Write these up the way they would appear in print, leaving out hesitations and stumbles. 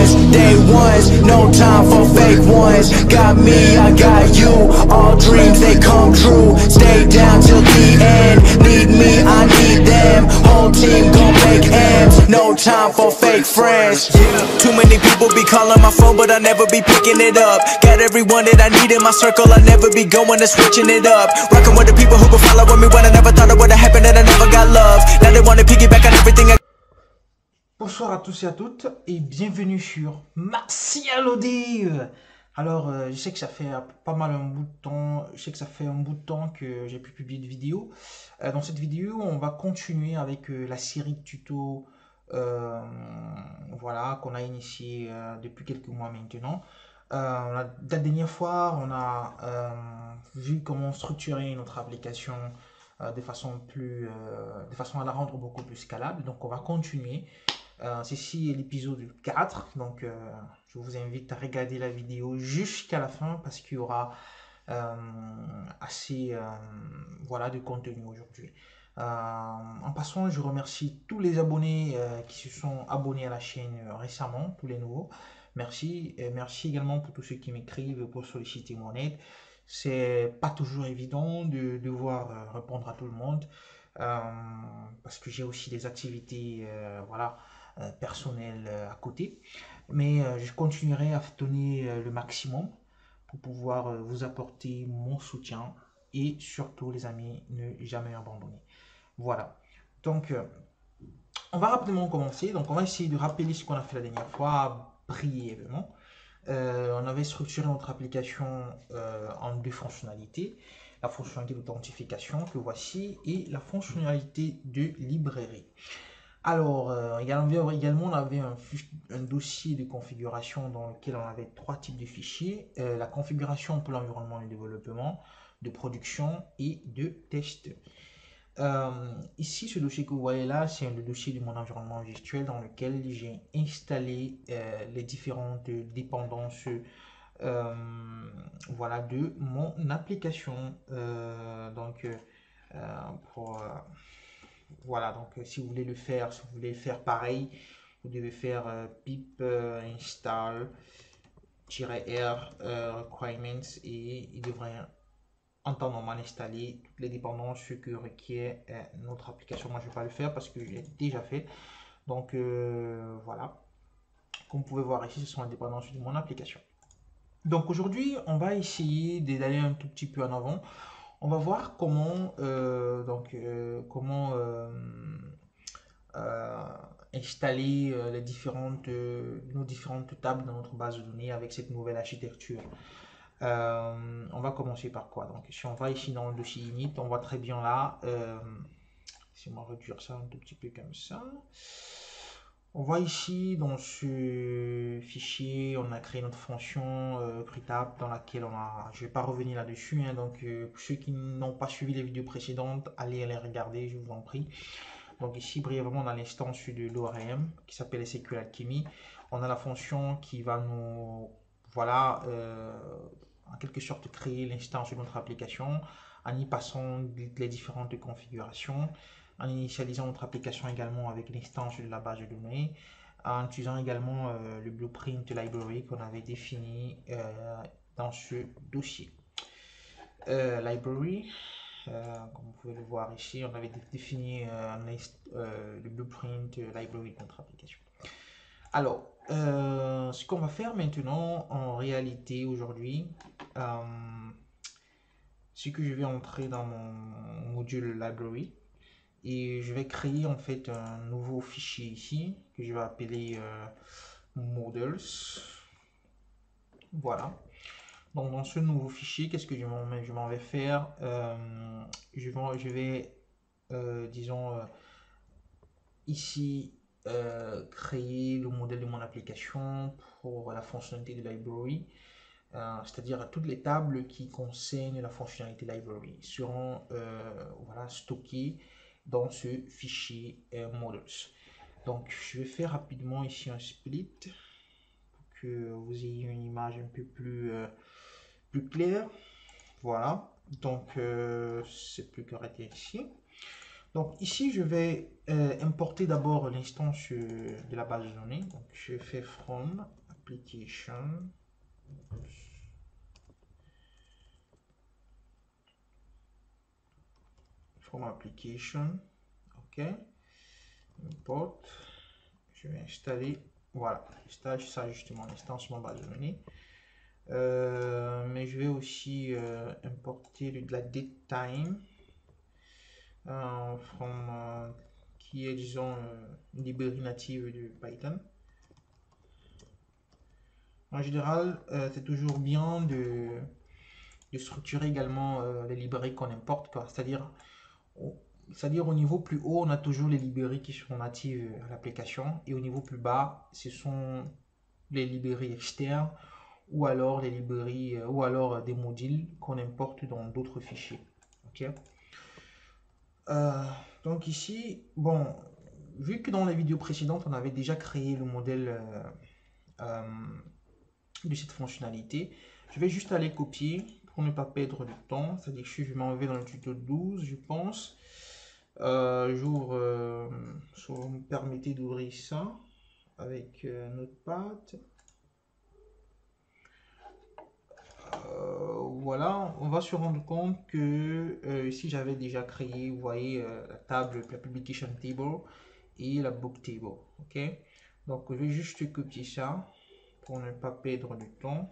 ones, day ones, no time for fake ones. Got me, I got you, all dreams they come true. Stay down till the end, need me, I need them. Whole team gon' make ends, no time for fake friends. Too many people be calling my phone, but I never be picking it up. Got everyone that I need in my circle, I never be going and switching it up. Rocking with the people who gon' follow me when I never thought it would've happened and I never got love. Now they wanna piggyback on everything I... Bonsoir à tous et à toutes et bienvenue sur Martial Audio. Alors je sais que ça fait pas mal un bout de temps, je sais que ça fait un bout de temps que j'ai pu publier de vidéos. Dans cette vidéo on va continuer avec la série de tutos voilà, qu'on a initié depuis quelques mois maintenant. La dernière fois on a vu comment structurer notre application de façon à la rendre beaucoup plus scalable. Donc on va continuer. Ceci est l'épisode 4, donc je vous invite à regarder la vidéo jusqu'à la fin parce qu'il y aura assez voilà, de contenu aujourd'hui. En passant, je remercie tous les abonnés qui se sont abonnés à la chaîne récemment, tous les nouveaux. Merci, et merci également pour tous ceux qui m'écrivent pour solliciter mon aide. C'est pas toujours évident de devoir répondre à tout le monde parce que j'ai aussi des activités voilà, personnelles à côté. Mais je continuerai à donner le maximum pour pouvoir vous apporter mon soutien et surtout les amis, ne jamais abandonner. Voilà. Donc, on va rapidement commencer. Donc, on va essayer de rappeler ce qu'on a fait la dernière fois brièvement. On avait structuré notre application en deux fonctionnalités. La fonctionnalité d'authentification que voici et la fonctionnalité de librairie. Alors, également, on avait un dossier de configuration dans lequel on avait trois types de fichiers. La configuration pour l'environnement de développement, de production et de test. Ici, ce dossier que vous voyez là, c'est le dossier de mon environnement virtuel dans lequel j'ai installé les différentes dépendances voilà, de mon application. Voilà, donc si vous voulez le faire, si vous voulez faire pareil, vous devez faire pip install-r requirements et il devrait en temps normal installer toutes les dépendances que requiert notre application. Moi je ne vais pas le faire parce que je l'ai déjà fait. Donc voilà, comme vous pouvez voir ici, ce sont les dépendances de mon application. Donc aujourd'hui, on va essayer d'aller un tout petit peu en avant. On va voir comment installer nos différentes tables dans notre base de données avec cette nouvelle architecture. On va commencer par quoi? Donc si on va ici dans le dossier init, on voit très bien là, si on va réduire ça un tout petit peu comme ça, on voit ici dans ce fichier, on a créé notre fonction pritable dans laquelle je ne vais pas revenir là-dessus, hein, donc pour ceux qui n'ont pas suivi les vidéos précédentes, allez les regarder, je vous en prie. Donc ici, brièvement, on a l'instance de l'ORM qui s'appelle SQL Alchemy. On a la fonction qui va nous, voilà, en quelque sorte créer l'instance de notre application en y passant les différentes configurations, en initialisant notre application également avec l'instance de la base de données, en utilisant également le blueprint library qu'on avait défini dans ce dossier. Library, comme vous pouvez le voir ici, on avait défini le blueprint library de notre application. Alors, ce qu'on va faire maintenant, en réalité, aujourd'hui, c'est que je vais entrer dans mon module library et je vais créer en fait un nouveau fichier ici que je vais appeler models. Voilà. Donc dans ce nouveau fichier, qu'est-ce que je m'en vais faire? Je vais disons ici créer le modèle de mon application pour la fonctionnalité de library, c'est-à-dire toutes les tables qui concernent la fonctionnalité library seront voilà, stockées dans ce fichier models. Donc je vais faire rapidement ici un split pour que vous ayez une image un peu plus claire. Voilà, donc c'est plus correct ici. Donc ici, je vais importer d'abord l'instance de la base de données. Donc je fais from application. From application. OK. Import. Je vais installer. Voilà. J'installe ça justement, l'instance de ma base de données. Mais je vais aussi importer de la datetime. Qui est disons une librairie native de Python. En général, c'est toujours bien de structurer également les librairies qu'on importe, c'est-à-dire au niveau plus haut, on a toujours les librairies qui sont natives à l'application, et au niveau plus bas, ce sont les librairies externes ou alors les librairies ou alors des modules qu'on importe dans d'autres fichiers. Ok. Donc ici, bon, vu que dans les vidéos précédentes, on avait déjà créé le modèle de cette fonctionnalité, je vais juste aller copier pour ne pas perdre de temps. C'est-à-dire que je m'en vais dans le tuto 12, je pense. Si vous me permettez d'ouvrir ça avec Notepad. Voilà, on va se rendre compte que ici j'avais déjà créé, vous voyez, la table, la publication table et la book table. Ok, donc je vais juste copier ça pour ne pas perdre du temps.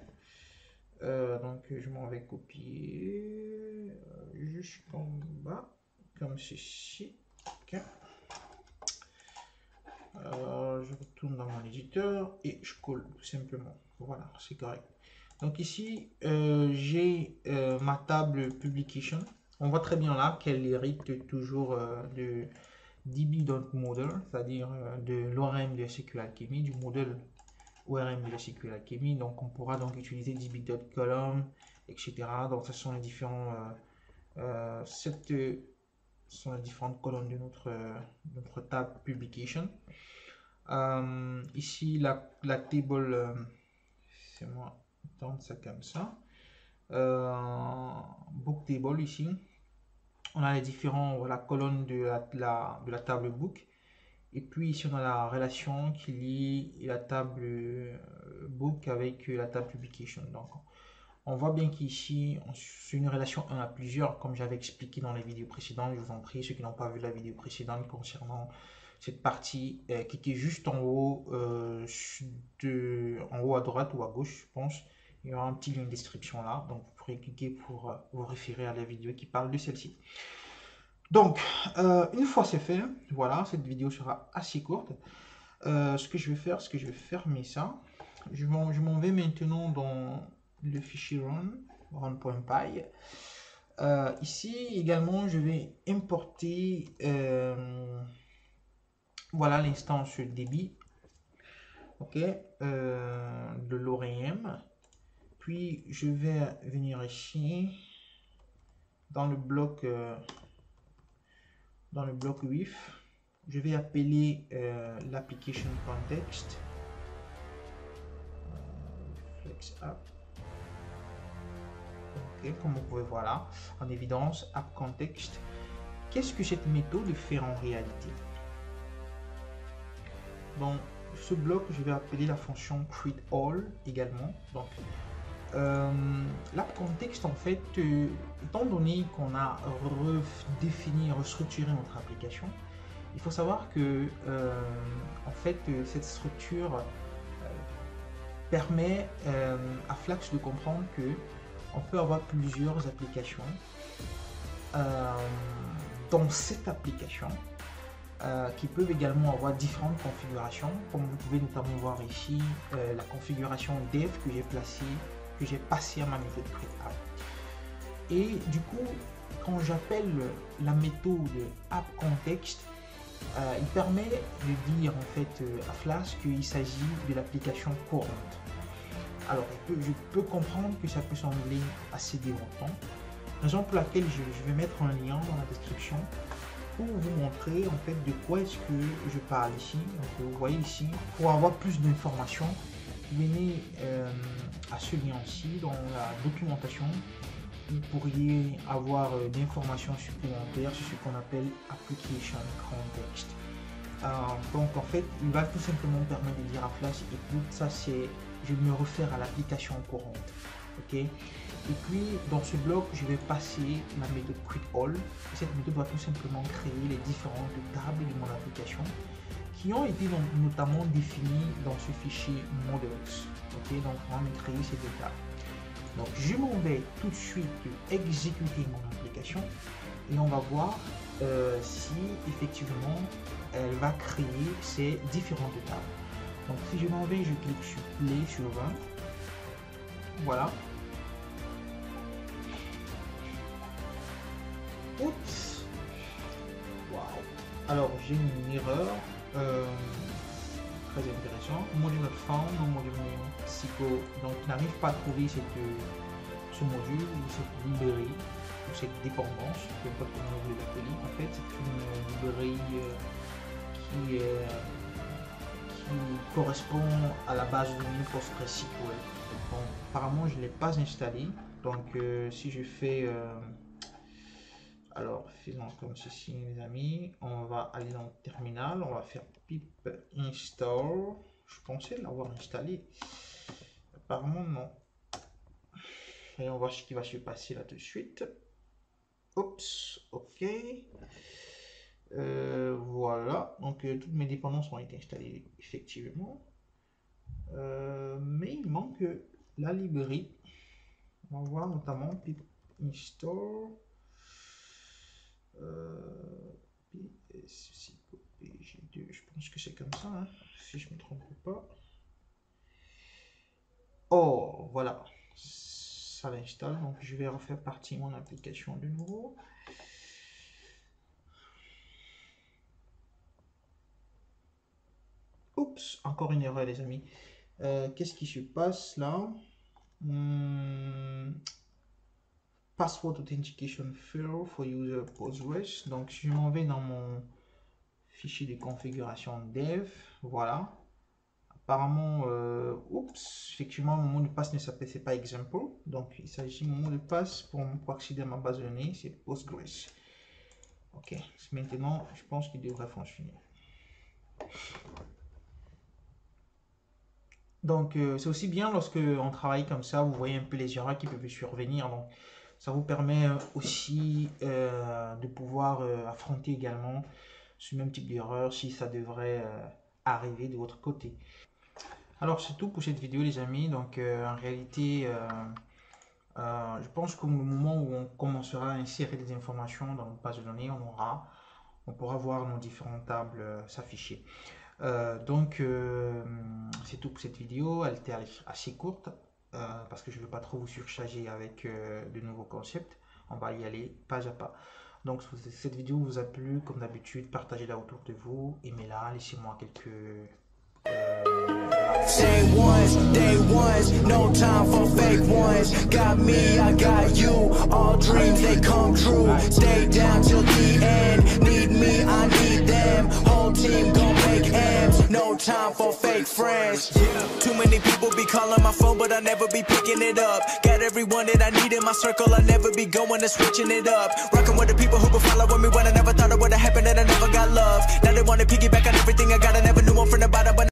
Donc je m'en vais copier jusqu'en bas comme ceci. Ok, je retourne dans mon éditeur et je colle tout simplement. Voilà, c'est correct. Donc ici, j'ai ma table publication. On voit très bien là qu'elle hérite toujours de db.model, c'est-à-dire de l'ORM de SQL Alchemy, du modèle ORM de SQL Alchemy. Donc on pourra donc utiliser db.column, etc. Donc ce sont les différents sont les différentes colonnes de notre table publication. Ici la table, c'est moi. Ça comme ça. Book table ici. On a les différents colonnes de la table book. Et puis ici on a la relation qui lie la table book avec la table publication. Donc on voit bien qu'ici c'est une relation 1 à plusieurs, comme j'avais expliqué dans les vidéos précédentes. Je vous en prie, ceux qui n'ont pas vu la vidéo précédente concernant cette partie qui était juste en haut, en haut à droite ou à gauche, je pense. Il y aura un petit lien de description là, donc vous pourrez cliquer pour vous référer à la vidéo qui parle de celle-ci. Donc, une fois c'est fait, voilà, cette vidéo sera assez courte. Ce que je vais faire, c'est que je vais fermer ça. Je m'en vais maintenant dans le fichier run.py. Ici également, je vais importer voilà l'instance DB, ok, de l'ORM. Puis je vais venir ici dans le bloc with, je vais appeler l'application context, flex app. Ok, comme vous pouvez voir là, en évidence, app context. Qu'est-ce que cette méthode fait en réalité? Dans ce bloc, je vais appeler la fonction createAll également. Donc l'app context, en fait, étant donné qu'on a redéfini, restructuré notre application, il faut savoir que en fait cette structure permet à Flask de comprendre que on peut avoir plusieurs applications dans cette application qui peuvent également avoir différentes configurations, comme vous pouvez notamment voir ici la configuration dev que j'ai passé à ma méthode createApp. Et du coup, quand j'appelle la méthode appContext, il permet de dire en fait à Flask qu'il s'agit de l'application courante. Alors je peux comprendre que ça peut sembler assez déroutant, raison pour laquelle je vais mettre un lien dans la description pour vous montrer en fait de quoi est-ce que je parle ici. Donc, vous voyez ici, pour avoir plus d'informations, venez à ce lien-ci dans la documentation. vous pourriez avoir d'informations supplémentaires sur ce qu'on appelle Application Context. Donc en fait, il va tout simplement permettre de dire à Flash, écoute, ça c'est, je vais me refaire à l'application courante. Ok. Et puis dans ce bloc, je vais passer la méthode createAll. Cette méthode va tout simplement créer les différentes tables de mon application qui ont été notamment définies dans ce fichier models. Ok, donc on va me créer ces deux tables. Donc je m'en vais tout de suite exécuter mon application et on va voir si effectivement elle va créer ces différentes tables. Donc si je m'en vais, je clique sur Play sur 20. Voilà. Oups. Wow. Alors j'ai une erreur. Très intéressant. Module found, module name psycho. Donc il n'arrive pas à trouver ce module ou cette librairie ou cette dépendance, peu importe comment vous l'appelez. En fait, c'est une librairie qui correspond à la base de données PostgreSQL. Bon, apparemment, je ne l'ai pas installé. Donc, si je fais... alors, faisons comme ceci, les amis. On va aller dans le terminal. On va faire pip install. Je pensais l'avoir installé. Apparemment, non. Et on va voir ce qui va se passer là tout de suite. Oups, ok. Voilà. Donc, toutes mes dépendances ont été installées effectivement. Mais il manque la librairie. On va voir notamment pip install. Je pense que c'est comme ça, hein, si je ne me trompe pas. Oh, voilà, ça l'installe. Donc je vais refaire partie de mon application de nouveau. Oups, encore une erreur les amis. Qu'est-ce qui se passe là? Password Authentication Fail for User Postgres. Donc si je m'en vais dans mon fichier de configuration dev, voilà. Apparemment, oups, effectivement mon mot de passe ne s'appelait pas example. Donc il s'agit de mon mot de passe pour accéder à ma base de données, c'est Postgres. Ok, maintenant je pense qu'il devrait fonctionner. Donc c'est aussi bien lorsque on travaille comme ça, vous voyez un peu les erreurs qui peuvent survenir. Donc ça vous permet aussi de pouvoir affronter également ce même type d'erreur si ça devrait arriver de votre côté. Alors c'est tout pour cette vidéo les amis. Donc en réalité, je pense qu'au moment où on commencera à insérer des informations dans notre base de données, on pourra voir nos différentes tables s'afficher. Donc c'est tout pour cette vidéo. Elle était assez courte. Parce que je ne veux pas trop vous surcharger avec de nouveaux concepts. On va y aller pas à pas. Donc si cette vidéo vous a plu, comme d'habitude, partagez-la autour de vous, aimez-la, laissez-moi quelques... Day ones, no time for fake ones. Got me, I got you. All dreams they come true. Stay down till the end. Need me, I need them. Whole team gon' make M's. No time for fake friends. Too many people be calling my phone, but I never be picking it up. Got everyone that I need in my circle. I never be going and switching it up. Rocking with the people who been following me when I never thought it would have happened, and I never got love. Now they wanna piggyback on everything I got. I never knew one from the bottom, but